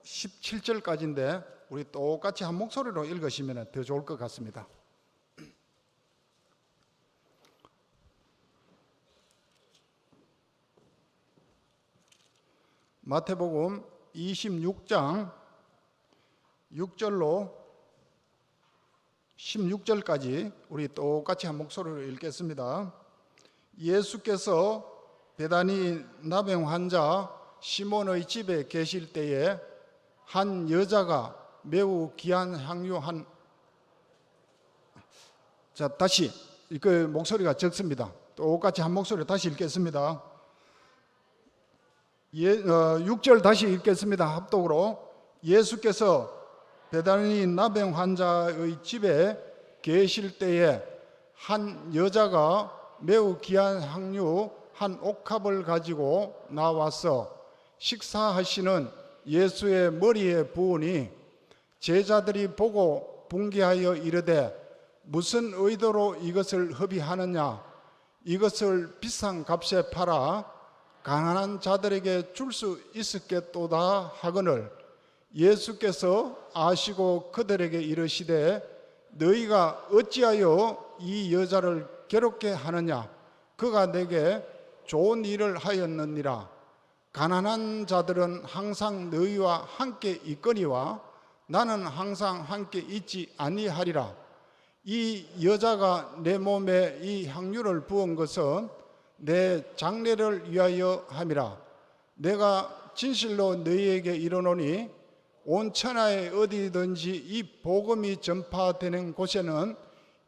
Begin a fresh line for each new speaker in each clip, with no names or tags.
17절까지인데 우리 똑같이 한 목소리로 읽으시면 더 좋을 것 같습니다. 마태복음 26장 6절로 16절까지 우리 똑같이 한 목소리로 읽겠습니다. 예수께서 베다니 나병 환자 시몬의 집에 계실 때에 한 여자가 매우 귀한 향유 다시 그 목소리가 적습니다. 똑같이 한 목소리로 다시 읽겠습니다. 6절 다시 읽겠습니다. 합독으로. 예수께서 베다니 나병 환자의 집에 계실 때에 한 여자가 매우 귀한 향유 한 옥합을 가지고 나와서 식사하시는 예수의 머리에 부으니 제자들이 보고 분개하여 이르되 무슨 의도로 이것을 허비하느냐, 이것을 비싼 값에 팔아 가난한 자들에게 줄 수 있었겠도다 하거늘 예수께서 아시고 그들에게 이르시되 너희가 어찌하여 이 여자를 괴롭게 하느냐, 그가 내게 좋은 일을 하였느니라. 가난한 자들은 항상 너희와 함께 있거니와 나는 항상 함께 있지 아니하리라. 이 여자가 내 몸에 이 향유를 부은 것은 내 장례를 위하여 함이라. 내가 진실로 너희에게 이르노니 온 천하에 어디든지 이 복음이 전파되는 곳에는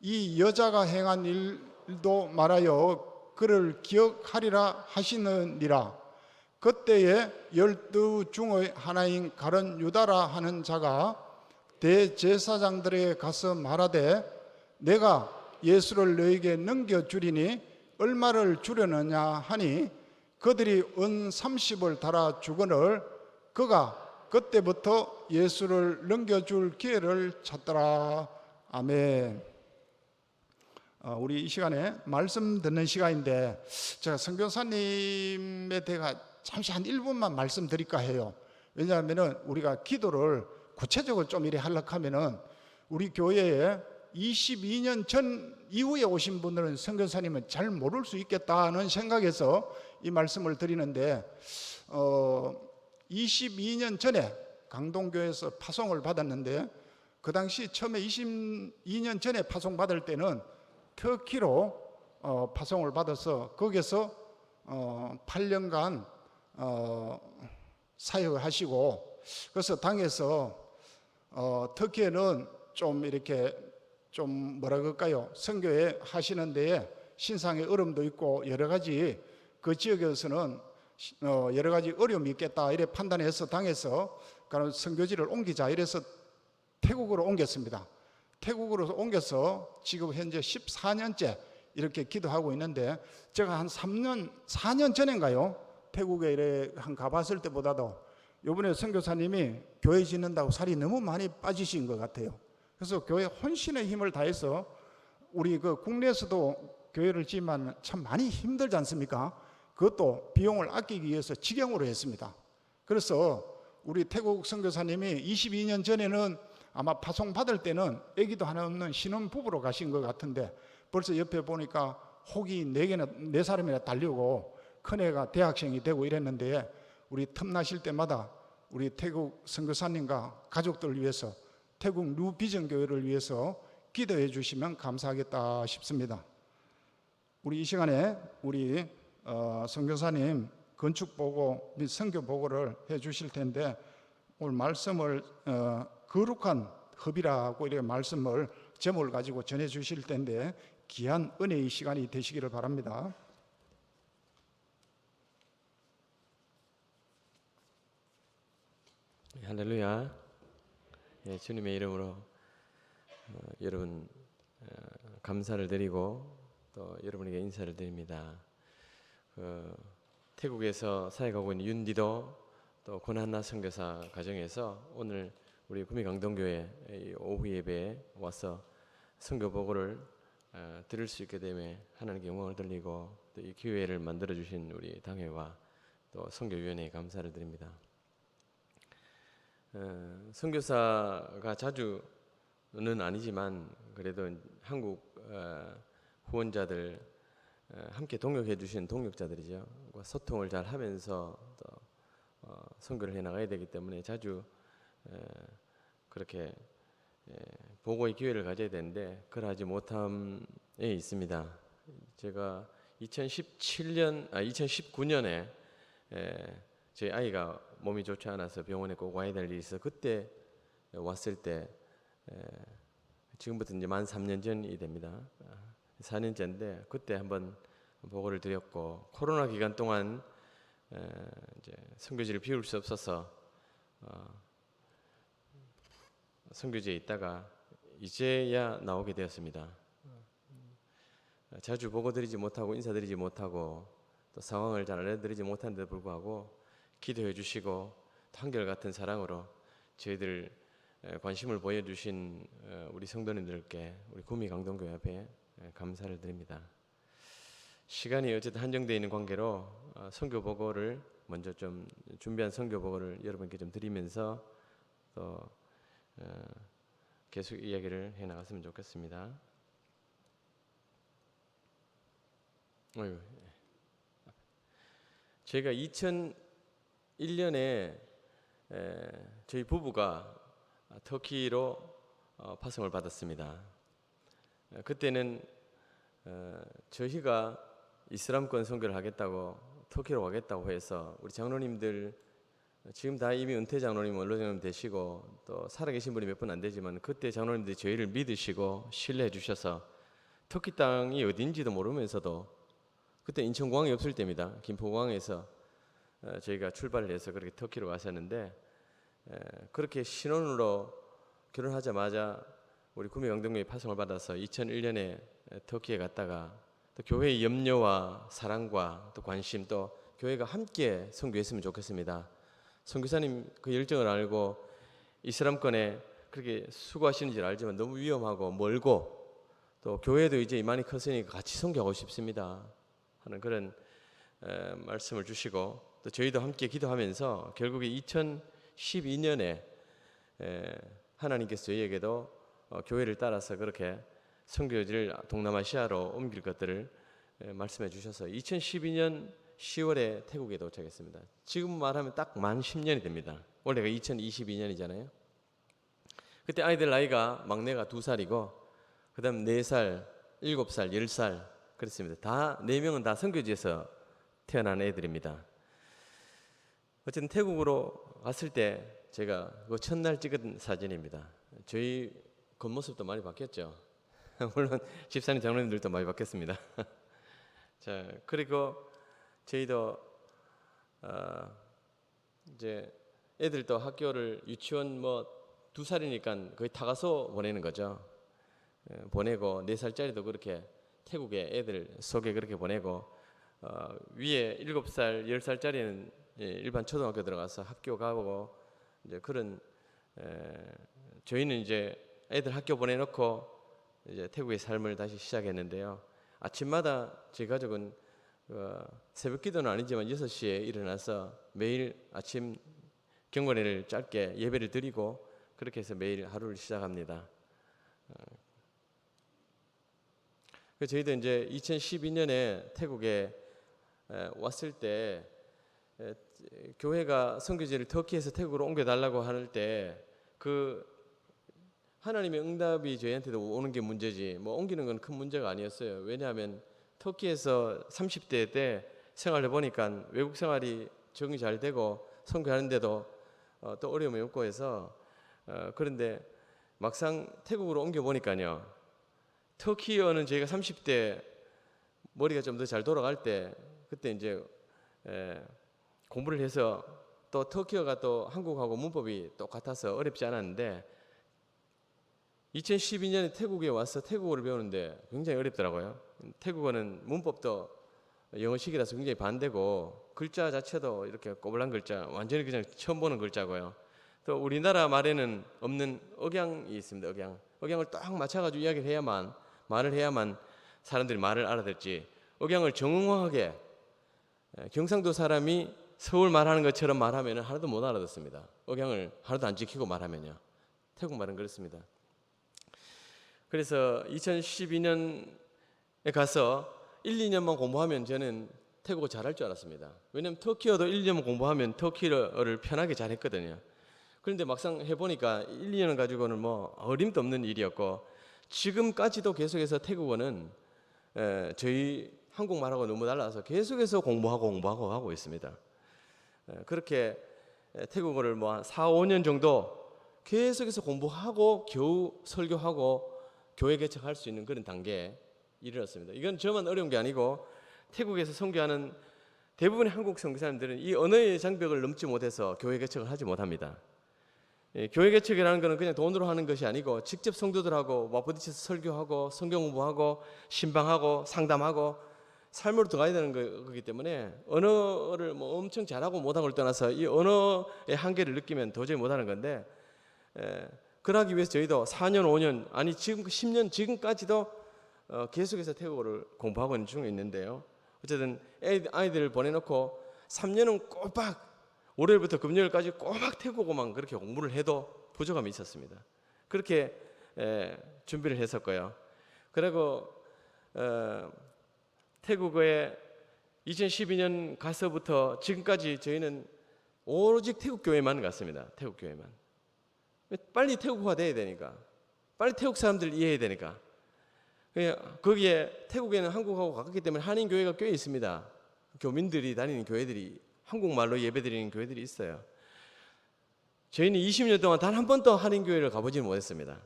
이 여자가 행한 일도 말하여 그를 기억하리라 하시느니라. 그때에 12 중의 하나인 가룟 유다라 하는 자가 대제사장들에게 가서 말하되 내가 예수를 너에게 넘겨주리니 얼마를 주려느냐 하니 그들이 은 30을 달아 주거늘 그가 그때부터 예수를 넘겨줄 기회를 찾더라. 아멘. 우리 이 시간에 말씀 듣는 시간인데 제가 선교사님에 대해 잠시 한 1분만 말씀드릴까 해요. 왜냐하면 우리가 기도를 구체적으로 좀 이래 하려고 하면은 우리 교회에 22년 전 이후에 오신 분들은 선교사님은 잘 모를 수 있겠다는 생각에서 이 말씀을 드리는데 22년 전에 강동교회에서 파송을 받았는데 그 당시 처음에 22년 전에 파송받을 때는 터키로 파송을 받아서 거기서 8년간 사역을 하시고 그래서 당에서 터키에는 좀 이렇게 좀 뭐라 그럴까요? 선교회 하시는 데에 신상의 어려움도 있고 여러 가지 그 지역에서는 여러 가지 어려움이 있겠다 이래 판단해서 당에서 그런 선교지를 옮기자 이래서 태국으로 옮겼습니다. 태국으로 옮겨서 지금 현재 14년째 이렇게 기도하고 있는데 제가 한 4년 전인가요? 태국에 이래 한 가봤을 때보다도 이번에 선교사님이 교회 짓는다고 살이 너무 많이 빠지신 것 같아요. 그래서 교회 혼신의 힘을 다해서 우리 그 국내에서도 교회를 지으면 참 많이 힘들지 않습니까? 그것도 비용을 아끼기 위해서 직영으로 했습니다. 그래서 우리 태국 선교사님이 22년 전에는 아마 파송 받을 때는 아기도 하나 없는 신혼부부로 가신 것 같은데 벌써 옆에 보니까 혹이 4사람이나 달리고 큰애가 대학생이 되고 이랬는데 우리 틈나실 때마다 우리 태국 선교사님과 가족들을 위해서 태국 뉴비전교회를 위해서 기도해 주시면 감사하겠다 싶습니다. 우리 이 시간에 우리 선교사님 건축보고 및 선교보고를 해 주실 텐데 오늘 말씀을 거룩한 협이라고 이렇게 말씀을 제목을 가지고 전해 주실 텐데 귀한 은혜의 시간이 되시기를 바랍니다.
할렐루야. 예, 주님의 이름으로 여러분 감사를 드리고 또 여러분에게 인사를 드립니다. 태국에서 사역하고 있는 윤디도 또 고난나 선교사 가정에서 오늘 우리 구미강동교회 오후 예배에 와서 선교 보고를 들을 수 있게 되며 하나님께 영광을 돌리고 또 이 기회를 만들어 주신 우리 당회와 또 선교위원회에 감사를 드립니다. 선교사가 자주는 아니지만 그래도 한국 후원자들 함께 동역해 주신 동역자들이죠. 소통을 잘 하면서 또 선교를 해 나가야 되기 때문에 자주 그렇게 보고의 기회를 가져야 되는데 그러하지 못함에 있습니다. 제가 2019년에 저희 아이가 몸이 좋지 않아서 병원에 꼭 와야 될 일이 있어 그때 왔을 때 지금부터 이제 만 3년 전이 됩니다. 4년째인데 그때 한번 보고를 드렸고 코로나 기간 동안 이제 선교지를 비울 수 없어서 선교지에 있다가 이제야 나오게 되었습니다. 자주 보고 드리지 못하고 인사드리지 못하고 또 상황을 잘 알려드리지 못하는데도 불구하고 기도해 주시고 한결같은 사랑으로 저희들 관심을 보여주신 우리 성도님들께 우리 구미 강동교회 앞에 감사를 드립니다. 시간이 어쨌든 한정되어 있는 관계로 선교 보고를 먼저 좀 준비한 선교 보고를 여러분께 좀 드리면서 또 계속 이야기를 해 나갔으면 좋겠습니다. 제가 2001년에 저희 부부가 터키로 파송을 받았습니다. 그때는 저희가 이슬람권 선교를 하겠다고 터키로 가겠다고 해서 우리 장로님들 지금 다 이미 은퇴 장로님, 원로 장로님 되시고 또 살아계신 분이 몇 분 안 되지만 그때 장로님들이 저희를 믿으시고 신뢰해 주셔서 터키 땅이 어딘지도 모르면서도 그때 인천공항이 없을 때입니다. 김포공항에서 저희가 출발을 해서 그렇게 터키로 갔었는데 그렇게 신혼으로 결혼하자마자 우리 구미 강동교회 파송을 받아서 2001년에 터키에 갔다가 또 교회의 염려와 사랑과 또 관심 또 교회가 함께 선교했으면 좋겠습니다. 선교사님 그 열정을 알고 이슬람권에 그렇게 수고하시는 줄 알지만 너무 위험하고 멀고 또 교회도 이제 많이 컸으니까 같이 선교하고 싶습니다 하는 그런 말씀을 주시고 또 저희도 함께 기도하면서 결국에 2012년에 하나님께서 저희에게도 교회를 따라서 그렇게 선교지를 동남아시아로 옮길 것들을 말씀해 주셔서 2012년 10월에 태국에 도착했습니다. 지금 말하면 딱 만 10년이 됩니다. 올해가 2022년이잖아요. 그때 아이들 나이가 막내가 2살이고 그 다음 4살, 7살, 10살 그렇습니다. 다 4명은 다 선교지에서 태어난 애들입니다. 어쨌든 태국으로 갔을 때 제가 그 첫날 찍은 사진입니다. 저희 겉모습도 많이 바뀌었죠. 물론 집사님 장로님들도 많이 바뀌었습니다. 자, 그리고 저희도 이제 애들도 학교를 유치원 뭐 2살이니까 거의 타가서 보내는 거죠. 보내고 4살짜리도 그렇게 태국에 애들 속에 그렇게 보내고 위에 7살, 10살짜리는 일반 초등학교 들어가서 학교 가고 이제 그런 저희는 이제 애들 학교 보내놓고 이제 태국의 삶을 다시 시작했는데요. 아침마다 저희 가족은 새벽 기도는 아니지만 6시에 일어나서 매일 아침 경건회를 짧게 예배를 드리고 그렇게 해서 매일 하루를 시작합니다. 저희도 이제 2012년에 태국에 왔을 때 교회가 선교지를 터키에서 태국으로 옮겨달라고 할 때 그 하나님의 응답이 저희한테도 오는 게 문제지 뭐 옮기는 건 큰 문제가 아니었어요. 왜냐하면 터키에서 30대 때 생활해 보니까 외국 생활이 적응이 잘 되고 선교하는데도 또 어려움이 없고 해서 그런데 막상 태국으로 옮겨 보니까요. 터키어는 저희가 30대 머리가 좀 더 잘 돌아갈 때 그때 이제 공부를 해서 또 터키어가 또 한국하고 문법이 똑같아서 어렵지 않았는데 2012년에 태국에 와서 태국어를 배우는데 굉장히 어렵더라고요. 태국어는 문법도 영어식이라서 굉장히 반대고 글자 자체도 이렇게 꼬불한 글자 완전히 그냥 처음 보는 글자고요. 또 우리나라 말에는 없는 억양이 있습니다. 억양을 딱 맞춰가지고 이야기를 해야만 말을 해야만 사람들이 말을 알아듣지 억양을 정확하게 경상도 사람이 서울 말하는 것처럼 말하면 하나도 못 알아듣습니다. 억양을 하나도 안 지키고 말하면요. 태국 말은 그렇습니다. 그래서 2012년에 가서 1, 2년만 공부하면 저는 태국어 잘할 줄 알았습니다. 왜냐하면 터키어도 1, 2년 공부하면 터키어를 편하게 잘했거든요. 그런데 막상 해보니까 1, 2년 가지고는 뭐 어림도 없는 일이었고, 지금까지도 계속해서 태국어는 저희 한국말하고 너무 달라서 계속해서 공부하고 하고 있습니다. 그렇게 태국어를 뭐 한 4, 5년 정도 계속해서 공부하고 겨우 설교하고 교회 개척할 수 있는 그런 단계에 이르렀습니다. 이건 저만 어려운 게 아니고 태국에서 선교하는 대부분의 한국 선교사님들은 이 언어의 장벽을 넘지 못해서 교회 개척을 하지 못합니다. 교회 개척이라는 것은 그냥 돈으로 하는 것이 아니고 직접 성도들하고 맞부딪혀서 설교하고 성경 공부하고 신방하고 상담하고 삶으로 들어가야 되는 거기 때문에 언어를 뭐 엄청 잘하고 못하고를 떠나서 이 언어의 한계를 느끼면 도저히 못하는 건데, 그러기 위해서 저희도 4년, 5년 아니 지금 10년 지금까지도 계속해서 태국어를 공부하고 있는 중에 있는데요. 어쨌든 아이들을 보내놓고 3년은 꼬박 월요일부터 금요일까지 꼬박 태국어만 그렇게 공부를 해도 부족함이 있었습니다. 그렇게 준비를 했었고요. 그리고 태국어에 2012년 가서부터 지금까지 저희는 오직 태국 교회만 갔습니다. 태국 교회만. 빨리 태국어가 돼야 되니까, 빨리 태국 사람들 이해해야 되니까. 거기에 태국에는 한국하고 가깝기 때문에 한인 교회가 꽤 있습니다. 교민들이 다니는 교회들이 한국말로 예배드리는 교회들이 있어요. 저희는 20년 동안 단 한 번도 한인 교회를 가보지는 못했습니다.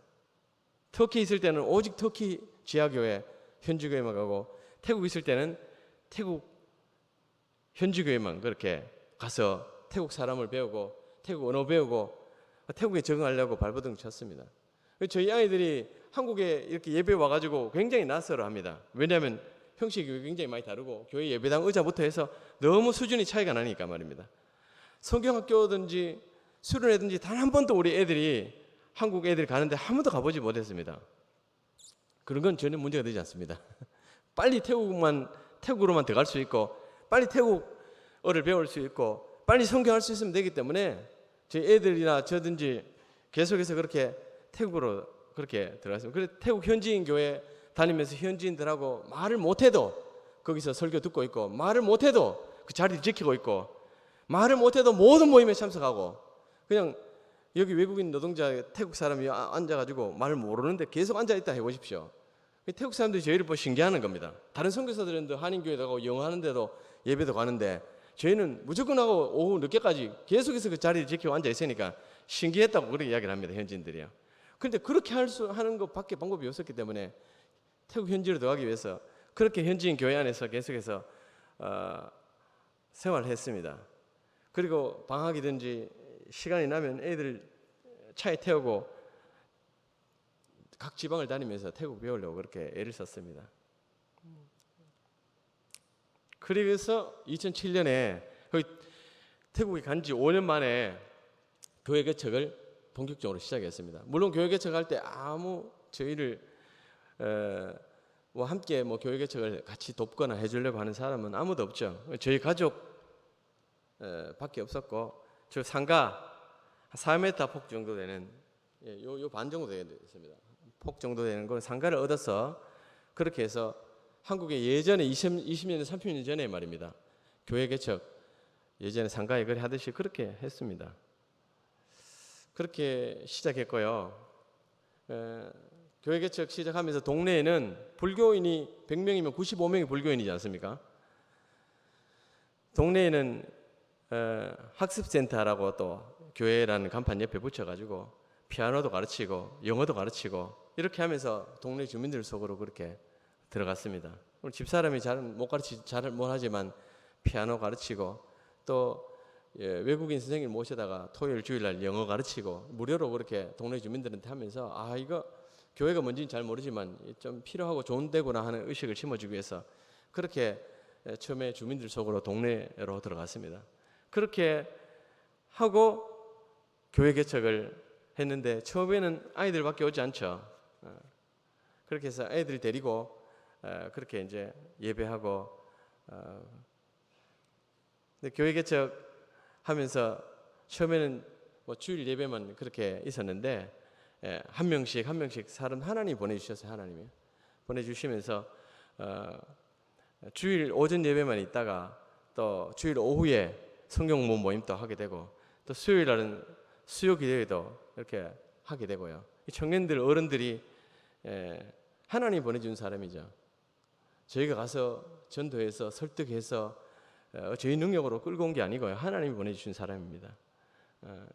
터키 있을 때는 오직 터키 지하교회 현지교회만 가고, 태국 있을 때는 태국 현지교회만 그렇게 가서 태국 사람을 배우고 태국 언어 배우고 태국에 적응하려고 발버둥 쳤습니다. 저희 아이들이 한국에 이렇게 예배 와가지고 굉장히 낯설어합니다. 왜냐하면 형식이 굉장히 많이 다르고 교회 예배당 의자부터 해서 너무 수준이 차이가 나니까 말입니다. 성경학교든지 수련회든지 단 한 번도 우리 애들이 한국 애들이 가는데 한 번도 가보지 못했습니다. 그런 건 전혀 문제가 되지 않습니다. 빨리 태국으로만 들어갈 수 있고 빨리 태국어를 배울 수 있고 빨리 성경할 수 있으면 되기 때문에 저희 애들이나 저든지 계속해서 그렇게 태국으로 그렇게 들어갔습니다. 그래서 태국 현지인 교회 다니면서 현지인들하고 말을 못해도 거기서 설교 듣고 있고, 말을 못해도 그 자리를 지키고 있고, 말을 못해도 모든 모임에 참석하고, 그냥 여기 외국인 노동자 태국 사람이 앉아가지고 말을 모르는데 계속 앉아있다 해보십시오. 태국 사람들이 저희를 보고 신기하는 겁니다. 다른 선교사들은 한인교회도 가고 영어 하는데도 예배도 가는데 저희는 무조건 하고 오후 늦게까지 계속해서 그 자리를 지키고 앉아있으니까 신기했다고 그렇게 이야기를 합니다. 현지인들이요. 그런데 그렇게 하는 것밖에 방법이 없었기 때문에 태국 현지로 들어가기 위해서 그렇게 현지인 교회 안에서 계속해서 생활을 했습니다. 그리고 방학이든지 시간이 나면 애들 차에 태우고 각 지방을 다니면서 태국 배우려고 그렇게 애를 썼습니다. 그래서 2007년에 태국에 간 지 5년 만에 교회 개척을 본격적으로 시작했습니다. 물론 교회 개척할 때 아무 저희를 함께 교회 개척을 같이 돕거나 해주려고 하는 사람은 아무도 없죠. 저희 가족 밖에 없었고, 저 상가 4m 폭 정도 되는 요 반 정도 되겠습니다. 폭 정도 되는 건 상가를 얻어서 그렇게 해서 한국에 예전에 20년, 30년 전에 말입니다. 교회 개척 예전에 상가에 그래 하듯이 그렇게 했습니다. 그렇게 시작했고요. 교회 개척 시작하면서 동네에는 불교인이 100명이면 95명이 불교인이지 않습니까? 동네에는 학습센터라고 또 교회라는 간판 옆에 붙여가지고 피아노도 가르치고 영어도 가르치고 이렇게 하면서 동네 주민들 속으로 그렇게 들어갔습니다. 우리 집사람이 잘 못하지만 피아노 가르치고 또 외국인 선생님 모셔다가 토요일 주일날 영어 가르치고 무료로 그렇게 동네 주민들한테 하면서 이거 교회가 뭔지는 잘 모르지만 좀 필요하고 좋은 데구나 하는 의식을 심어주기 위해서 그렇게 처음에 주민들 속으로 동네로 들어갔습니다. 그렇게 하고 교회 개척을 했는데 처음에는 아이들밖에 오지 않죠. 그렇게 해서 아이들 데리고 그렇게 이제 예배하고 근데 교회 개척 하면서 처음에는 뭐 주일 예배만 그렇게 있었는데 한 명씩 사람 하나님 보내주셨어요. 하나님이 보내주시면서 주일 오전 예배만 있다가 또 주일 오후에 성경 모임도 하게 되고 또 수요일 날은 수요 기도회도 이렇게 하게 되고요. 이 청년들 어른들이 하나님 보내준 사람이죠. 저희가 가서 전도해서 설득해서 저희 능력으로 끌고 온 게 아니고요. 하나님이 보내주신 사람입니다.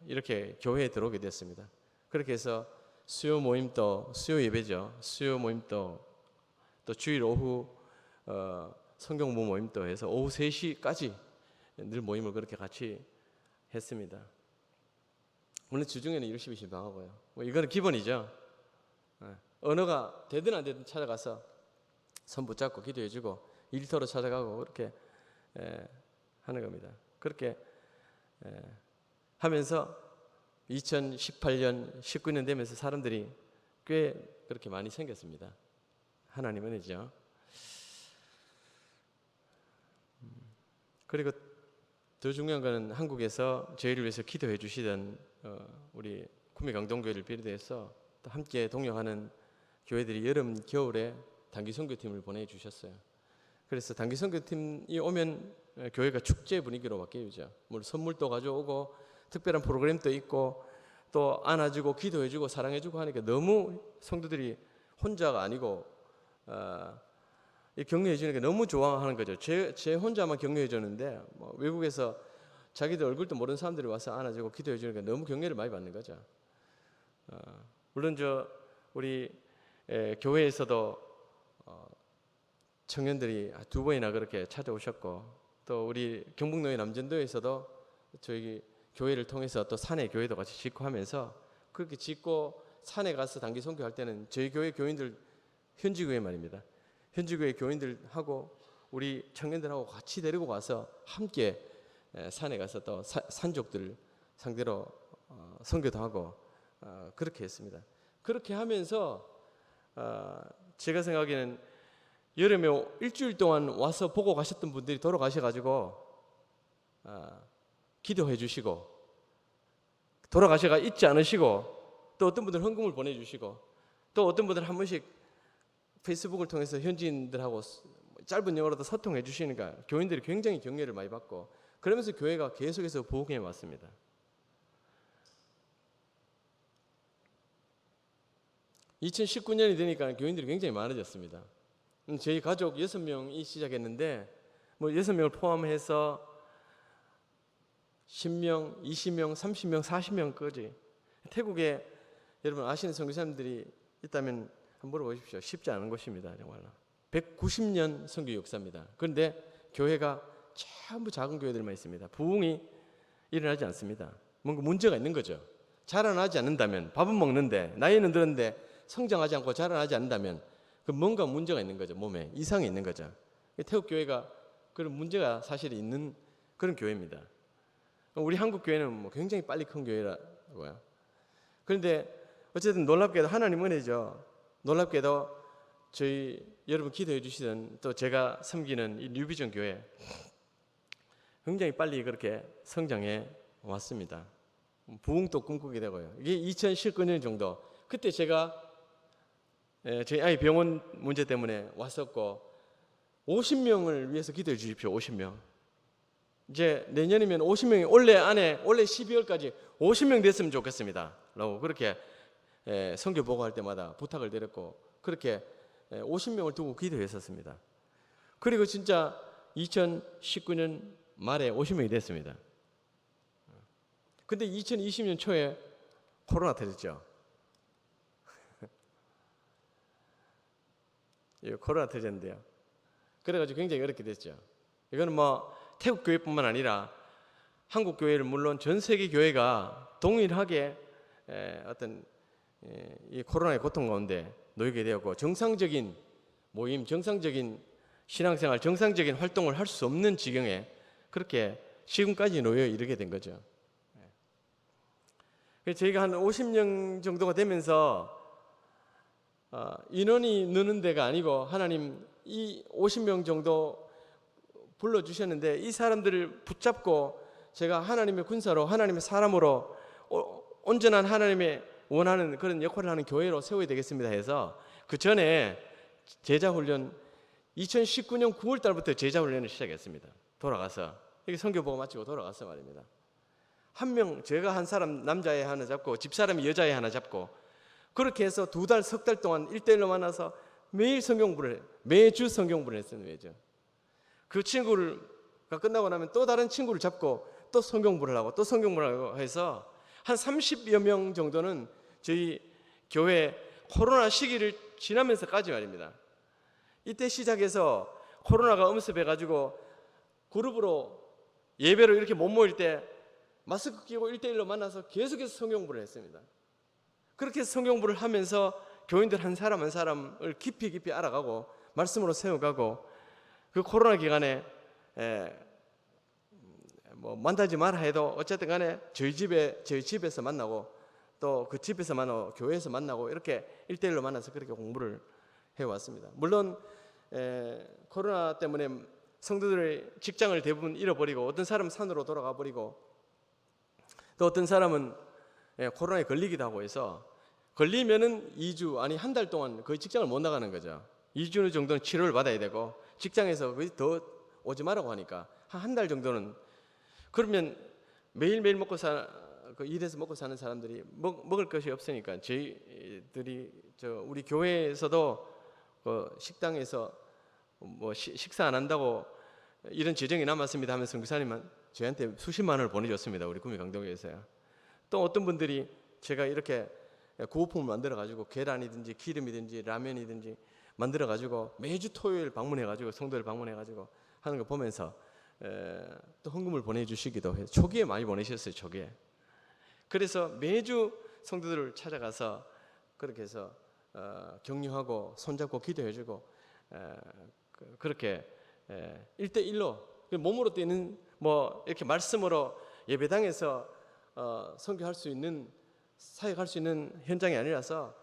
이렇게 교회에 들어오게 됐습니다. 그렇게 해서 수요 모임도 수요 예배죠. 수요 모임도 또 주일 오후 성경 모임도 해서 오후 3시까지 늘 모임을 그렇게 같이 했습니다. 물론 주중에는 열심히 신방하고요. 뭐 이거는 기본이죠. 언어가 되든 안 되든 찾아가서 손 붙잡고 기도해주고 일터로 찾아가고 그렇게 하는 겁니다. 그렇게 하면서 2018년, 19년 되면서 사람들이 꽤 그렇게 많이 생겼습니다. 하나님 은혜죠. 그리고 더 중요한 것은 한국에서 저희를 위해서 기도해 주시던 우리 구미강동교회를 비롯해서 또 함께 동역하는 교회들이 여름, 겨울에 단기 선교팀을 보내주셨어요. 그래서 단기 선교팀이 오면 교회가 축제 분위기로 바뀌죠. 물론 선물도 가져오고 특별한 프로그램도 있고 또 안아주고 기도해주고 사랑해주고 하니까 너무 성도들이 혼자가 아니고 격려해 주는 게 너무 좋아하는 거죠. 제 혼자만 격려해 주는데 뭐 외국에서 자기들 얼굴도 모르는 사람들이 와서 안아주고 기도해 주니까 너무 격려를 많이 받는 거죠. 물론 우리 교회에서도 청년들이 2번이나 그렇게 찾아오셨고 또 우리 경북노예 남전도에서도 저희 교회를 통해서 또 산에 교회도 같이 짓고 하면서 그렇게 짓고 산에 가서 단기 선교할 때는 저희 교회 교인들 현지 교회 말입니다. 현지 교회 교인들하고 우리 청년들하고 같이 데리고 가서 함께 산에 가서 또 산족들 상대로 선교도 하고 그렇게 했습니다. 그렇게 하면서 제가 생각에는 여름에 일주일 동안 와서 보고 가셨던 분들이 돌아가셔가지고 기도해 주시고 돌아가셔가 잊지 않으시고 또 어떤 분들은 헌금을 보내주시고 또 어떤 분들은 한 번씩 페이스북을 통해서 현지인들하고 짧은 영어로도 소통해 주시니까 교인들이 굉장히 격려를 많이 받고 그러면서 교회가 계속해서 부흥해 왔습니다. (2019년이) 되니까 교인들이 굉장히 많아졌습니다. 저희 가족 6명이 시작했는데 뭐 6명을 포함해서 10명, 20명, 30명, 40명까지 태국에 여러분 아시는 선교사님들이 있다면 한번 물어보십시오. 쉽지 않은 곳입니다. 정말로 190년 선교 역사입니다. 그런데 교회가 전부 작은 교회들만 있습니다. 부흥이 일어나지 않습니다. 뭔가 문제가 있는 거죠. 자라나지 않는다면 밥은 먹는데 나이는 들었는데 성장하지 않고 자라나지 않는다면 그 뭔가 문제가 있는 거죠. 몸에 이상이 있는 거죠. 태국 교회가 그런 문제가 사실 있는 그런 교회입니다. 우리 한국 교회는 뭐 굉장히 빨리 큰 교회라고요. 그런데 어쨌든 놀랍게도 하나님 은혜죠. 놀랍게도 저희 여러분 기도해 주시던 또 제가 섬기는 이 뉴비전 교회 굉장히 빨리 그렇게 성장해 왔습니다. 부흥도 꿈꾸게 되고요. 이게 2019년 정도 그때 제가 저희 아이 병원 문제 때문에 왔었고 50명을 위해서 기도해 주십시오. 50명. 이제 내년이면 50명이 올해 12월까지 50명 됐으면 좋겠습니다. 라고 그렇게 선교 보고할 때마다 부탁을 드렸고 그렇게 50명을 두고 기도했었습니다. 그리고 진짜 2019년 말에 50명이 됐습니다. 근데 2020년 초에 코로나 터졌죠. 코로나 터졌는데요. 그래가지고 굉장히 어렵게 됐죠. 이거는 뭐 태국 교회뿐만 아니라 한국 교회를 물론 전 세계 교회가 동일하게 어떤 이 코로나의 고통 가운데 놓이게 되었고 정상적인 모임, 정상적인 신앙생활, 정상적인 활동을 할 수 없는 지경에 그렇게 지금까지 놓여 이르게 된 거죠. 그래서 저희가 한 50명 정도가 되면서 인원이 느는 데가 아니고 하나님 이 50명 정도 불러주셨는데 이 사람들을 붙잡고 제가 하나님의 군사로 하나님의 사람으로 온전한 하나님의 원하는 그런 역할을 하는 교회로 세워야 되겠습니다 해서 그 전에 제자훈련 2019년 9월 달부터 제자훈련을 시작했습니다. 돌아가서 이렇게 선교 보고 마치고 돌아가서 말입니다. 한 명, 제가 한 사람 남자애 하나 잡고 집사람이 여자애 하나 잡고 그렇게 해서 2달, 석 달 동안 1대1로 만나서 매일 성경부를 해요. 매주 성경부를 했어요. 매주. 그 친구가 끝나고 나면 또 다른 친구를 잡고 또 성경부를 하고 또 성경부를 하고 해서 한 30여 명 정도는 저희 교회 코로나 시기를 지나면서까지 말입니다. 이때 시작해서 코로나가 엄습해가지고 그룹으로 예배로 이렇게 못 모일 때 마스크 끼고 1대1로 만나서 계속해서 성경부를 했습니다. 그렇게 해서 성경부를 하면서 교인들 한 사람 한 사람을 깊이 알아가고 말씀으로 세워가고 그 코로나 기간에 뭐 만나지 마라 해도 어쨌든 간에 저희 집에서 만나고 또 그 집에서 만나고 교회에서 만나고 이렇게 1대1로 만나서 그렇게 공부를 해왔습니다. 물론 코로나 때문에 성도들의 직장을 대부분 잃어버리고 어떤 사람은 산으로 돌아가 버리고 또 어떤 사람은 코로나에 걸리기도 하고 해서 걸리면은 2주 아니 한 달 동안 거의 직장을 못 나가는 거죠. 2주 정도는 치료를 받아야 되고 직장에서 거의 더 오지 말라고 하니까 한 달 정도는 그러면 매일매일 일해서 먹고 사는 사람들이 먹을 것이 없으니까 저희들이 우리 교회에서도 그 식당에서 뭐 식사 안 한다고 이런 재정이 남았습니다 하면서 선교사님은 저희한테 수십만 원을 보내줬습니다. 우리 구미 강동교회에서요. 또 어떤 분들이 제가 이렇게 구호품을 만들어 가지고 계란이든지 기름이든지 라면이든지 만들어 가지고 매주 토요일 방문해 가지고 성도들 방문해 가지고 하는 거 보면서 또 헌금을 보내주시기도 해요. 초기에 많이 보내셨어요. 초기에. 그래서 매주 성도들을 찾아가서 그렇게 해서 격려하고 손잡고 기도해주고 그렇게 1대1로 몸으로 뛰는 뭐 이렇게 말씀으로 예배당에서 선교할 수 있는 사역할 수 있는 현장이 아니라서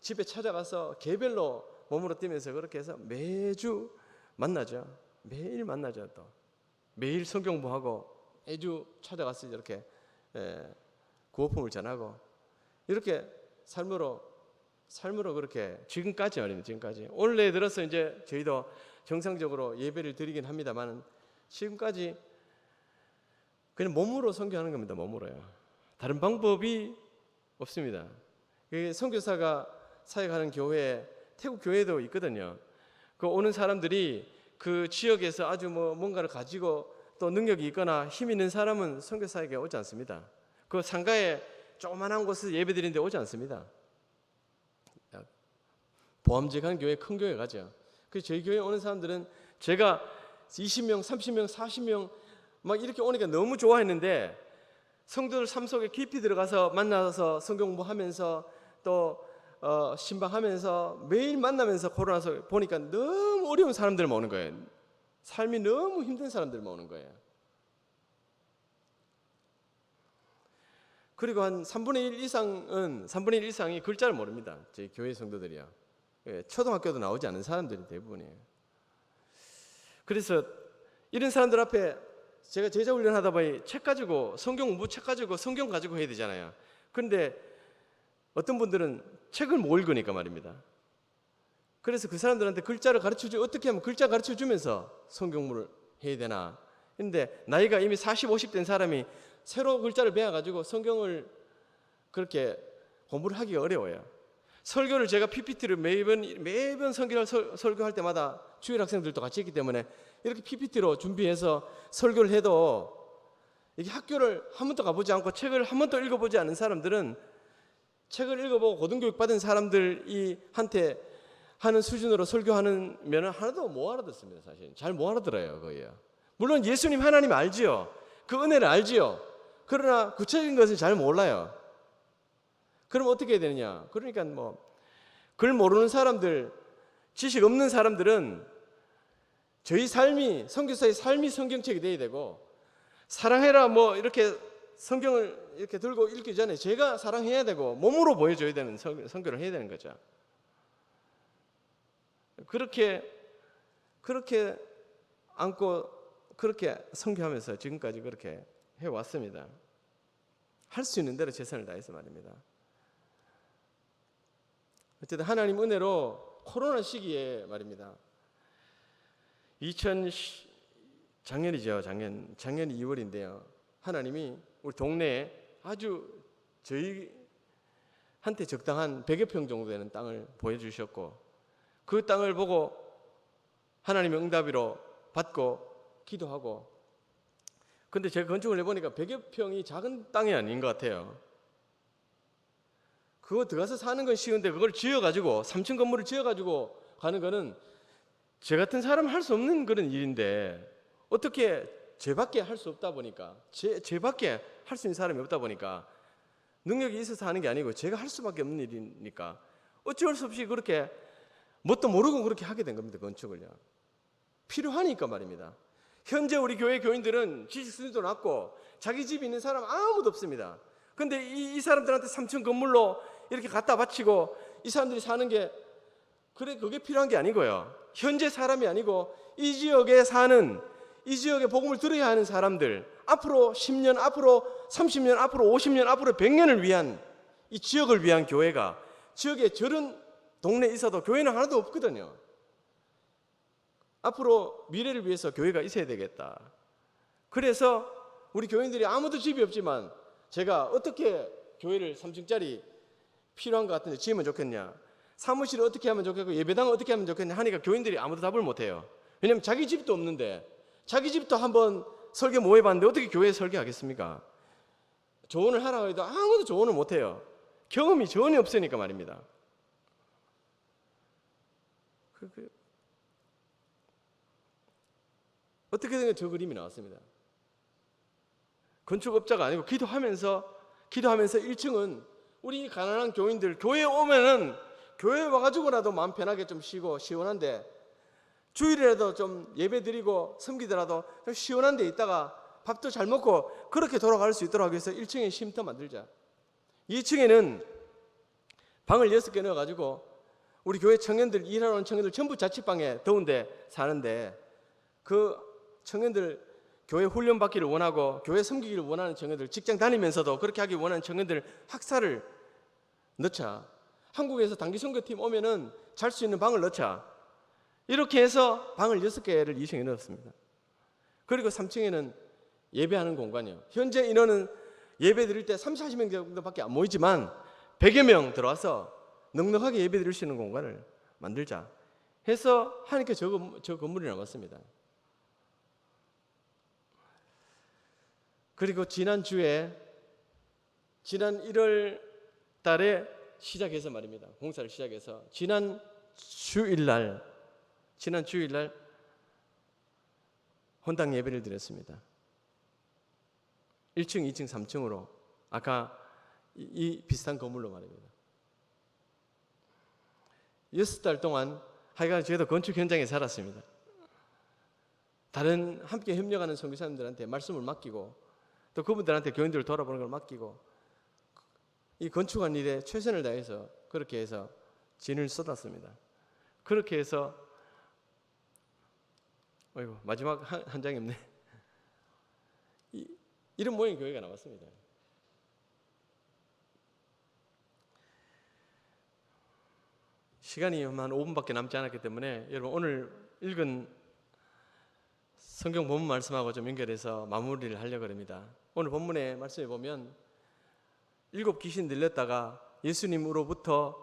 집에 찾아가서 개별로 몸으로 뛰면서 그렇게 해서 매주 만나죠. 매일 만나죠. 또 매일 성경부하고 매주 찾아가서 이렇게 구호품을 전하고 이렇게 삶으로 그렇게 지금까지 말입니다. 지금까지 올해 들어서 이제 저희도 정상적으로 예배를 드리긴 합니다만 지금까지 그냥 몸으로 선교하는 겁니다. 몸으로요. 다른 방법이 없습니다. 선교사가 사역하는 교회, 태국 교회도 있거든요. 그 오는 사람들이 그 지역에서 아주 뭐 뭔가를 가지고 또 능력이 있거나 힘 있는 사람은 선교사에게 오지 않습니다. 그 상가에 조그만한 곳에서 예배드리는데 오지 않습니다. 보암직한 교회, 큰 교회 가죠. 그래서 저희 교회에 오는 사람들은 제가 20명, 30명, 40명 막 이렇게 오니까 너무 좋아했는데 성도들 삶 속에 깊이 들어가서 만나서 성경 공부하면서 또 신방하면서 매일 만나면서 코로나 속 보니까 너무 어려운 사람들만 오는 거예요. 삶이 너무 힘든 사람들만 오는 거예요. 그리고 한 3분의 1 이상이 글자를 모릅니다. 저희 교회 성도들이요. 초등학교도 나오지 않은 사람들이 대부분이에요. 그래서 이런 사람들 앞에 제가 제자 훈련하다 보니 책 가지고 성경 공부 책 가지고 성경 가지고 해야 되잖아요. 그런데 어떤 분들은 책을 못 읽으니까 말입니다. 그래서 그 사람들한테 글자를 가르쳐주 어떻게 하면 글자 가르쳐주면서 성경을 해야 되나. 근데 나이가 이미 40, 50 된 사람이 새로 글자를 배워가지고 성경을 그렇게 공부를 하기가 어려워요. 설교를 제가 PPT를 매번 설교할 때마다 주일 학생들도 같이 했기 때문에 이렇게 PPT로 준비해서 설교를 해도 이게 학교를 한 번도 가보지 않고 책을 한 번도 읽어보지 않은 사람들은 책을 읽어보고 고등교육 받은 사람들이 한테 하는 수준으로 설교하는 면은 하나도 못 알아듣습니다. 사실 잘 못 알아들어요. 거예요. 물론 예수님 하나님 알지요. 그 은혜를 알지요. 그러나 구체적인 것을 잘 몰라요. 그럼 어떻게 해야 되느냐? 그러니까 뭐 글 모르는 사람들, 지식 없는 사람들은 저희 삶이 선교사의 삶이 성경책이 돼야 되고 사랑해라 뭐 이렇게 성경을 이렇게 들고 읽기 전에 제가 사랑해야 되고 몸으로 보여줘야 되는 선교를 해야 되는 거죠. 그렇게 안고 그렇게 선교하면서 지금까지 그렇게 해왔습니다. 할 수 있는 대로 최선을 다해서 말입니다. 어쨌든 하나님 은혜로 코로나 시기에 말입니다. 작년이죠. 작년 2월인데요. 하나님이 우리 동네에 아주 저희한테 적당한 100여 평 정도 되는 땅을 보여주셨고, 그 땅을 보고 하나님의 응답으로 받고 기도하고, 근데 제가 건축을 해보니까 100여 평이 작은 땅이 아닌 것 같아요. 그거 들어가서 사는 건 쉬운데 그걸 지어가지고 3층 건물을 지어가지고 가는 거는 제 같은 사람은 할 수 없는 그런 일인데, 어떻게 제밖에 할 수 없다 보니까, 제밖에 할 수 있는 사람이 없다 보니까, 능력이 있어서 하는 게 아니고 제가 할 수밖에 없는 일이니까 어쩔 수 없이 그렇게 뭣도 모르고 그렇게 하게 된 겁니다. 건축을요. 필요하니까 말입니다. 현재 우리 교회 교인들은 지식 수준도 낮고 자기 집이 있는 사람 아무도 없습니다. 근데 이 사람들한테 3층 건물로 이렇게 갖다 바치고 이 사람들이 사는 게 그게 필요한 게 아니고요. 현재 사람이 아니고 이 지역에 사는, 이 지역에 복음을 들어야 하는 사람들, 앞으로 10년, 앞으로 30년, 앞으로 50년, 앞으로 100년을 위한, 이 지역을 위한 교회가, 지역에 저런 동네에 있어도 교회는 하나도 없거든요. 앞으로 미래를 위해서 교회가 있어야 되겠다. 그래서 우리 교인들이 아무도 집이 없지만 제가 어떻게 교회를 3층짜리 필요한 것 같은데 지으면 좋겠냐, 사무실을 어떻게 하면 좋겠고 예배당을 어떻게 하면 좋겠냐 하니까 교인들이 아무도 답을 못해요. 왜냐하면 자기 집도 없는데, 자기 집도 한번 설계 뭐 해봤는데 어떻게 교회에 설계하겠습니까? 조언을 하라고 해도 아무도 조언을 못해요. 경험이 전혀 없으니까 말입니다. 어떻게든 저 그림이 나왔습니다. 건축업자가 아니고 기도하면서 1층은 우리 가난한 교인들, 교회에 오면은 교회에 와가지고라도 마음 편하게 좀 쉬고 시원한데, 주일이라도 좀 예배 드리고 섬기더라도 좀 시원한 데 있다가 밥도 잘 먹고 그렇게 돌아갈 수 있도록 하기 위해서 1층에 쉼터 만들자. 2층에는 방을 6개 넣어가지고 우리 교회 청년들, 일하러 온 청년들 전부 자취방에 더운데 사는데, 그 청년들 교회 훈련 받기를 원하고 교회 섬기기를 원하는 청년들, 직장 다니면서도 그렇게 하기 원하는 청년들 학사를 넣자. 한국에서 단기 선교팀 오면은 잘 수 있는 방을 넣자. 이렇게 해서 방을 6개를 2층에 넣었습니다. 그리고 3층에는 예배하는 공간이요. 현재 인원은 예배 드릴 때 30, 40명 정도밖에 안 모이지만 100여 명 들어와서 넉넉하게 예배 드릴 수 있는 공간을 만들자 해서 하니까 저 건물이 남았습니다. 그리고 지난 1월 달에 시작해서 말입니다. 공사를 시작해서 지난 주일날 헌당 예배를 드렸습니다. 1층, 2층, 3층으로 아까 이 비슷한 건물로 말입니다. 6달 동안 하여간 저희도 건축 현장에 살았습니다. 다른 함께 협력하는 선교사님들한테 말씀을 맡기고 또 그분들한테 교인들을 돌아보는 걸 맡기고 이 건축한 일에 최선을 다해서 그렇게 해서 진을 쏟았습니다. 그렇게 해서 마지막 한 장이 없네. 이런 모양 교회가 나왔습니다. 시간이 한 5분밖에 남지 않았기 때문에 여러분 오늘 읽은 성경 본문 말씀하고 좀 연결해서 마무리를 하려고 합니다. 오늘 본문의 말씀에 보면 7 귀신 들렸다가 예수님으로부터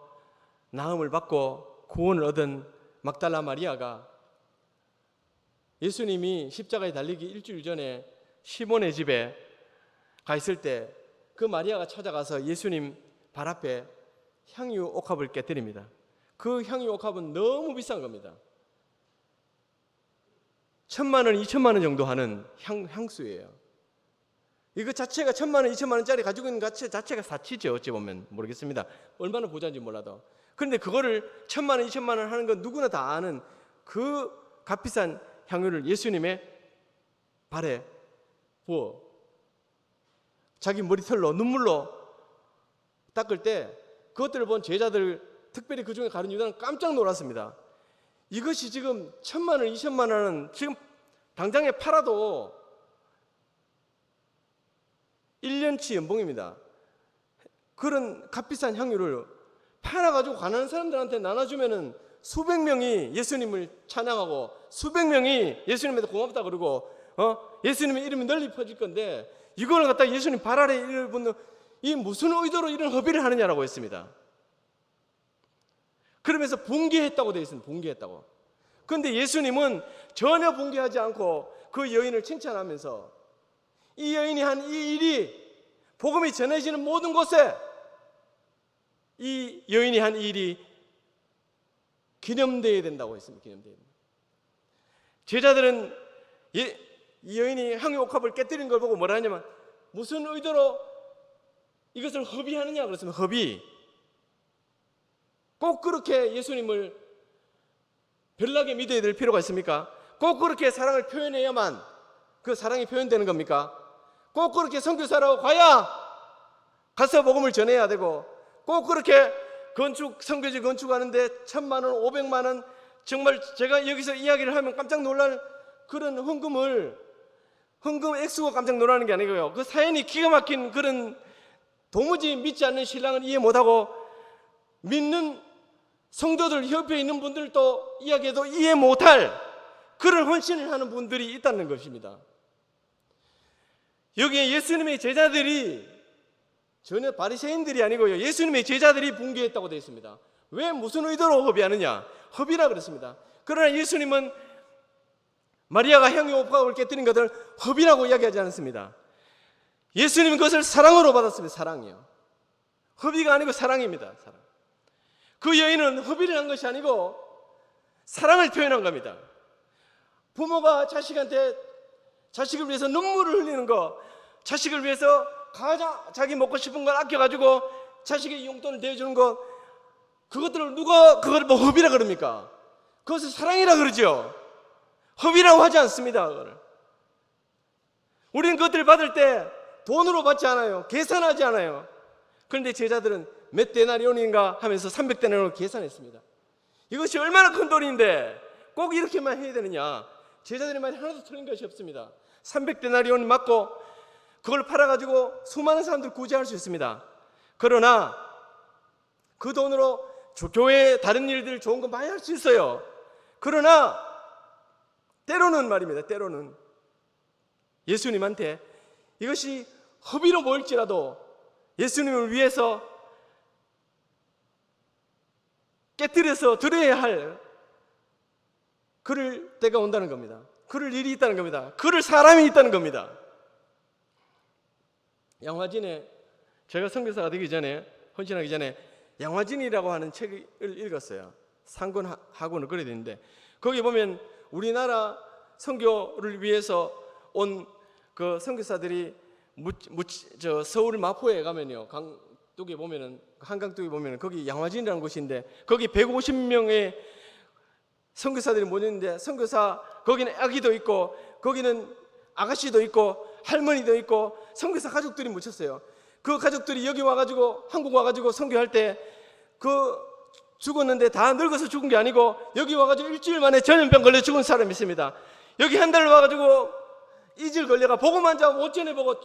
나음을 받고 구원을 얻은 막달라 마리아가 예수님이 십자가에 달리기 일주일 전에 시몬의 집에 가 있을 때 그 마리아가 찾아가서 예수님 발 앞에 향유 옥합을 깨뜨립니다. 그 향유 옥합은 너무 비싼 겁니다. 1,000만 원, 2,000만 원 정도 하는 향수예요. 이거 자체가 1,000만 원, 2,000만 원짜리 가지고 있는 것 자체가 사치죠. 어찌 보면 모르겠습니다. 얼마나 부자인지 몰라도. 그런데 그거를 1,000만 원, 2,000만 원 하는 건 누구나 다 아는 그 값비싼 향유를 예수님의 발에 부어 자기 머리털로 눈물로 닦을 때 그것들을 본 제자들, 특별히 그 중에 가룟 유다는 깜짝 놀랐습니다. 이것이 지금 1,000만 원, 2,000만 원은 지금 당장에 팔아도 1년치 연봉입니다. 그런 값비싼 향유를 팔아가지고 가난한 사람들한테 나눠주면은 수백 명이 예수님을 찬양하고 수백 명이 예수님한테 고맙다 그러고 예수님의 이름이 널리 퍼질 건데, 이걸 갖다 예수님 발 아래 이를 분들, 이 무슨 의도로 이런 허비를 하느냐라고 했습니다. 그러면서 붕괴했다고 되어 있습니다. 붕괴했다고. 그런데 예수님은 전혀 붕괴하지 않고 그 여인을 칭찬하면서 이 여인이 한 이 일이 복음이 전해지는 모든 곳에 이 여인이 한 이 일이 기념되어야 된다고 했습니다. 기념되어야 된다. 제자들은 이 여인이 향유 옥합을 깨뜨린 걸 보고 뭐라 하냐면, 무슨 의도로 이것을 허비하느냐 그랬습니다. 허비. 꼭 그렇게 예수님을 별나게 믿어야 될 필요가 있습니까? 꼭 그렇게 사랑을 표현해야만 그 사랑이 표현되는 겁니까? 꼭 그렇게 선교사라고 가야 가서 복음을 전해야 되고, 꼭 그렇게 선교지 건축하는데 1,000만 원, 500만 원, 정말 제가 여기서 이야기를 하면 깜짝 놀랄 그런 헌금 액수가 깜짝 놀라는 게 아니고요. 그 사연이 기가 막힌 그런, 도무지 믿지 않는 신랑은 이해 못하고 믿는 성도들 옆에 있는 분들도 이야기해도 이해 못할 그런 헌신을 하는 분들이 있다는 것입니다. 여기에 예수님의 제자들이 전혀 바리새인들이 아니고요, 예수님의 제자들이 붕괴했다고 되어 있습니다. 왜, 무슨 의도로 허비하느냐? 허비라 그랬습니다. 그러나 예수님은 마리아가 향유 옥합을 깨뜨린 것을 허비라고 이야기하지 않았습니다. 예수님은 그것을 사랑으로 받았습니다. 사랑이요. 허비가 아니고 사랑입니다. 사랑. 그 여인은 허비를 한 것이 아니고 사랑을 표현한 겁니다. 부모가 자식을 위해서 눈물을 흘리는 거, 자식을 위해서 가장 자기 먹고 싶은 걸 아껴가지고 자식의 용돈을 대주는 것, 그것들을 누가 그걸 뭐 허비라 그럽니까? 그것을 사랑이라 그러죠. 허비라고 하지 않습니다. 그거를. 우리는 그것들을 받을 때 돈으로 받지 않아요. 계산하지 않아요. 그런데 제자들은 몇 데나리온인가 하면서 300데나리온을 계산했습니다. 이것이 얼마나 큰 돈인데 꼭 이렇게만 해야 되느냐? 제자들의 말이 하나도 틀린 것이 없습니다. 300데나리온 맞고 그걸 팔아가지고 수많은 사람들 구제할 수 있습니다. 그러나 그 돈으로 교회의 다른 일들 좋은 거 많이 할 수 있어요. 그러나 때로는 말입니다. 때로는 예수님한테 이것이 허비로 보일지라도 예수님을 위해서 깨뜨려서 드려야 할 그럴 때가 온다는 겁니다. 그럴 일이 있다는 겁니다. 그럴 사람이 있다는 겁니다. 양화진에, 제가 선교사가 되기 전에, 헌신하기 전에 양화진이라고 하는 책을 읽었어요. 상권학원을 그려야 되는데, 거기 보면 우리나라 선교를 위해서 온 그 선교사들이 서울 마포에 가면요, 강둑에 보면은, 한강둑에 보면은 거기 양화진이라는 곳인데, 거기 150명의 선교사들이 모였는데, 선교사 거기는 아기도 있고 거기는 아가씨도 있고 할머니도 있고 선교사 가족들이 묻혔어요. 그 가족들이 여기 와가지고, 한국 와가지고 선교할 때 그 죽었는데 다 늙어서 죽은 게 아니고 여기 와가지고 일주일 만에 전염병 걸려 죽은 사람이 있습니다. 여기 한 달 와가지고 이질 걸려가 보고만 자고 못 전해보고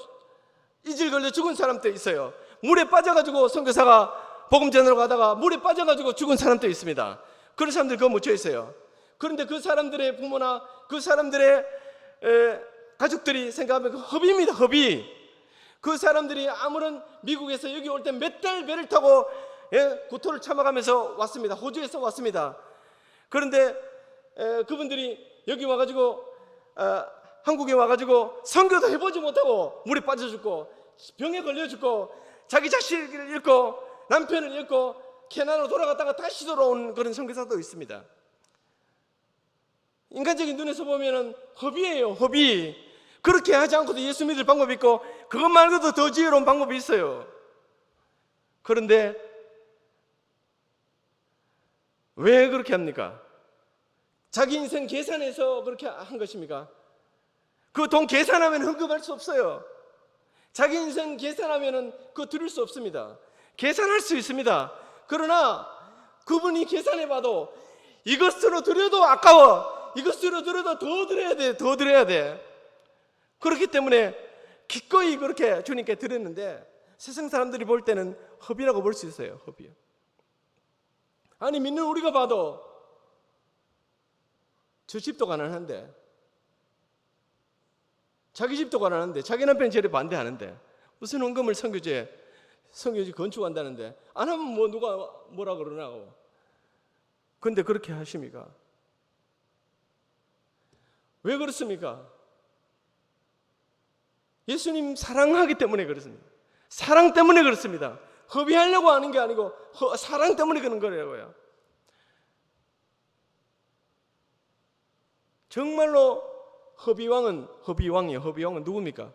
이질 걸려 죽은 사람도 있어요. 물에 빠져가지고 선교사가 복음 전하러 가다가 물에 빠져가지고 죽은 사람도 있습니다. 그런 사람들 그거 묻혀 있어요. 그런데 그 사람들의 부모나 그 사람들의 가족들이 생각하면 그 허비입니다. 허비. 그 사람들이 아무런 미국에서 여기 올 때 몇 달 배를 타고 구토를 참아가면서 왔습니다. 호주에서 왔습니다. 그런데 그분들이 여기 와가지고 한국에 와가지고 선교도 해보지 못하고 물에 빠져 죽고 병에 걸려 죽고 자기 자식을 잃고 남편을 잃고 캐나다로 돌아갔다가 다시 돌아온 그런 선교사도 있습니다. 인간적인 눈에서 보면은 허비예요. 허비. 그렇게 하지 않고도 예수 믿을 방법이 있고 그것 말고도 더 지혜로운 방법이 있어요. 그런데 왜 그렇게 합니까? 자기 인생 계산해서 그렇게 한 것입니까? 그 돈 계산하면 헌금할 수 없어요. 자기 인생 계산하면 그거 드릴 수 없습니다. 계산할 수 있습니다. 그러나 그분이 계산해봐도 이것으로 드려도 아까워. 이것으로 드려도 더 드려야 돼. 더 드려야 돼. 그렇기 때문에
기꺼이 그렇게 주님께 드렸는데 세상 사람들이 볼 때는 허비라고 볼 수 있어요. 허비요. 아니 믿는 우리가 봐도 저 집도 가난한데, 자기 집도 가난한데, 자기 남편이 저래 반대하는데 무슨 헌금을 선교지 건축한다는데 안 하면 뭐 누가 뭐라 그러나고. 근데 그렇게 하십니까? 왜 그렇습니까? 예수님 사랑하기 때문에 그렇습니다. 사랑 때문에 그렇습니다. 허비하려고 하는 게 아니고 사랑 때문에 그런 거라고요. 정말로 허비왕은 누굽니까?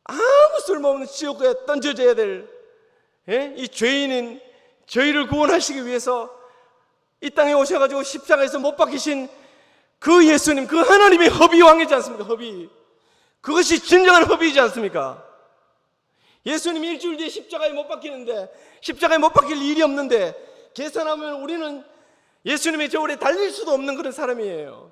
아무 쓸모없는 지옥에 던져져야 될 이 죄인인 저희를 구원하시기 위해서 이 땅에 오셔가지고 십자가에서 못 박히신 그 예수님, 그 하나님의 허비왕이지 않습니까? 허비. 그것이 진정한 허비이지 않습니까? 예수님이 일주일 뒤에 십자가에 못 박히는데, 십자가에 못 박힐 일이 없는데 계산하면 우리는 예수님의 저울에 달릴 수도 없는 그런 사람이에요.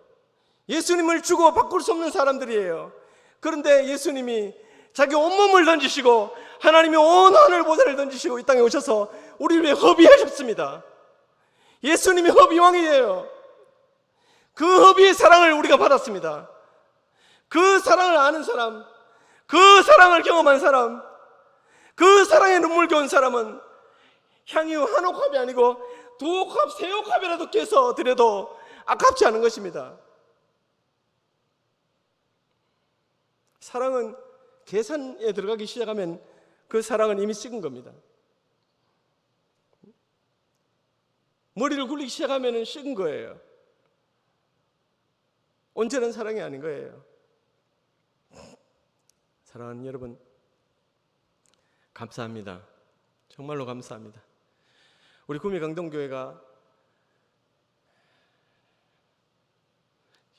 예수님을 주고 바꿀 수 없는 사람들이에요. 그런데 예수님이 자기 온몸을 던지시고 하나님이 온 하늘보살을 던지시고 이 땅에 오셔서 우리를 위해 허비하셨습니다. 예수님이 허비왕이에요. 그 허비의 사랑을 우리가 받았습니다. 그 사랑을 아는 사람, 그 사랑을 경험한 사람, 그 사랑에 눈물겨운 사람은 향이 한 옥합이 아니고 두 옥합, 세 옥합이라도 깨서 드려도 아깝지 않은 것입니다. 사랑은 계산에 들어가기 시작하면 그 사랑은 이미 식은 겁니다. 머리를 굴리기 시작하면 식은 거예요. 온전한 사랑이 아닌 거예요. 사랑하는 여러분, 감사합니다. 정말로 감사합니다. 우리 구미강동교회가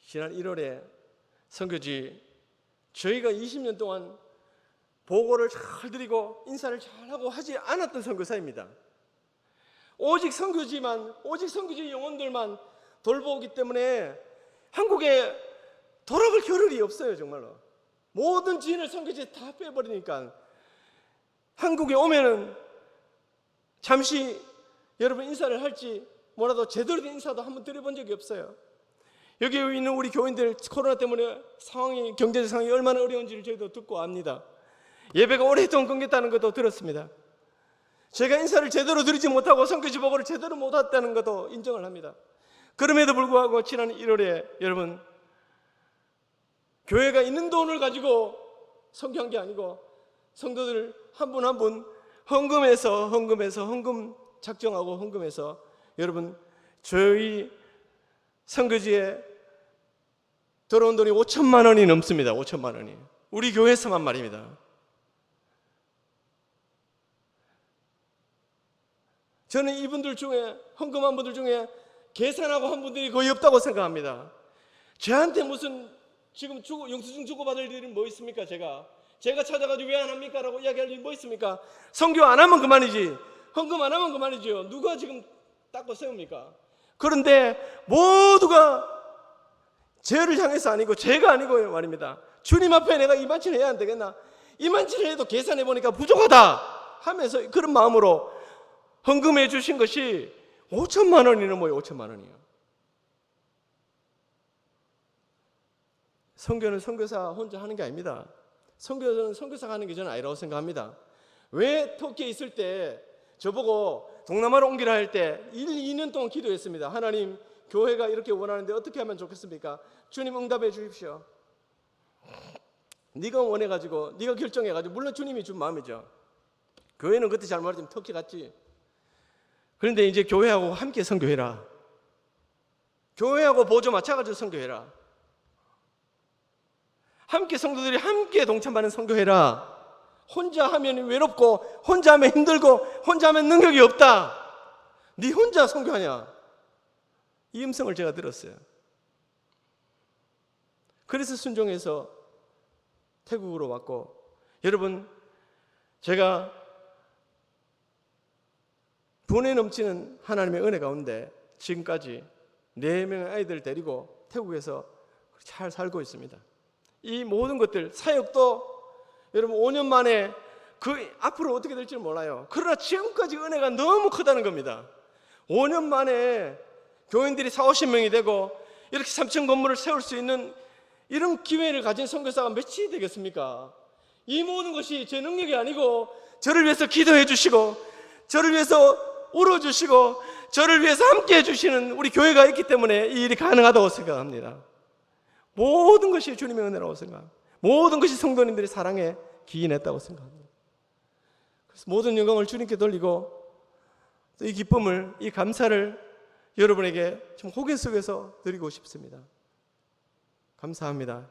지난 1월에 선교지 저희가 20년 동안 보고를 잘 드리고 인사를 잘하고 하지 않았던 선교사입니다. 오직 선교지 영혼들만 돌보기 때문에 한국에 돌아갈 겨를이 없어요. 정말로 모든 지인을 선교지에 다 빼버리니까 한국에 오면은 잠시 여러분 인사를 할지 뭐라도 제대로 된 인사도 한번 드려본 적이 없어요. 여기 있는 우리 교인들 코로나 때문에 경제적 상황이 얼마나 어려운지를 저희도 듣고 압니다. 예배가 오랫동안 끊겼다는 것도 들었습니다. 제가 인사를 제대로 드리지 못하고 선교지 보고를 제대로 못했다는 것도 인정을 합니다. 그럼에도 불구하고 지난 1월에 여러분 교회가 있는 돈을 가지고 선교한 게 아니고 성도들 한 분 한 분 헌금 작정하고 헌금해서 여러분 저희 선교지에 들어온 돈이 5천만 원이 넘습니다. 5천만 원이 우리 교회에서만 말입니다. 저는 이분들 중에 헌금한 분들 중에 계산하고 한 분들이 거의 없다고 생각합니다. 저한테 무슨 지금 영수증 주고받을 일은 뭐 있습니까? 제가 찾아가지고 왜 안 합니까? 라고 이야기할 일이 뭐 있습니까? 선교 안 하면 그만이지, 헌금 안 하면 그만이죠. 누가 지금 닦고 세웁니까? 그런데 모두가 죄를 향해서 아니고 죄가 아니고 말입니다. 주님 앞에 내가 이만치를 해야 안 되겠나? 이만치를 해도 계산해 보니까 부족하다 하면서 그런 마음으로 헌금해 주신 것이 5천만 원이 넘어요. 5천만 원이요. 선교는 선교사 혼자 하는 게 아닙니다. 선교는 선교사가 하는 게 저는 아니라고 생각합니다. 왜 터키에 있을 때 저보고 동남아로 옮기라 할 때 2년 동안 기도했습니다. 하나님, 교회가 이렇게 원하는데 어떻게 하면 좋겠습니까? 주님 응답해 주십시오. 네가 원해가지고 네가 결정해가지고, 물론 주님이 준 마음이죠. 교회는 그때 잘 말하자면 터키 갔지. 그런데 이제 교회하고 함께 선교해라. 교회하고 보조 맞춰가지고 선교해라. 함께 성도들이 함께 동참하는 선교해라. 혼자 하면 외롭고 혼자 하면 힘들고 혼자 하면 능력이 없다. 네 혼자 선교하냐? 이 음성을 제가 들었어요. 그래서 순종해서 태국으로 왔고, 여러분 제가 분에 넘치는 하나님의 은혜 가운데 지금까지 4명의 아이들을 데리고 태국에서 잘 살고 있습니다. 이 모든 것들, 사역도 여러분 5년 만에 그 앞으로 어떻게 될지 몰라요. 그러나 지금까지 은혜가 너무 크다는 겁니다. 5년 만에 교인들이 40-50명이 되고 이렇게 3층 건물을 세울 수 있는 이런 기회를 가진 선교사가 몇이 되겠습니까? 이 모든 것이 제 능력이 아니고 저를 위해서 기도해 주시고 저를 위해서 울어주시고 저를 위해서 함께 해주시는 우리 교회가 있기 때문에 이 일이 가능하다고 생각합니다. 모든 것이 주님의 은혜라고 생각합니다. 모든 것이 성도님들의 사랑에 기인했다고 생각합니다. 그래서 모든 영광을 주님께 돌리고 또 이 기쁨을, 이 감사를 여러분에게 좀 호개 속에서 드리고 싶습니다. 감사합니다.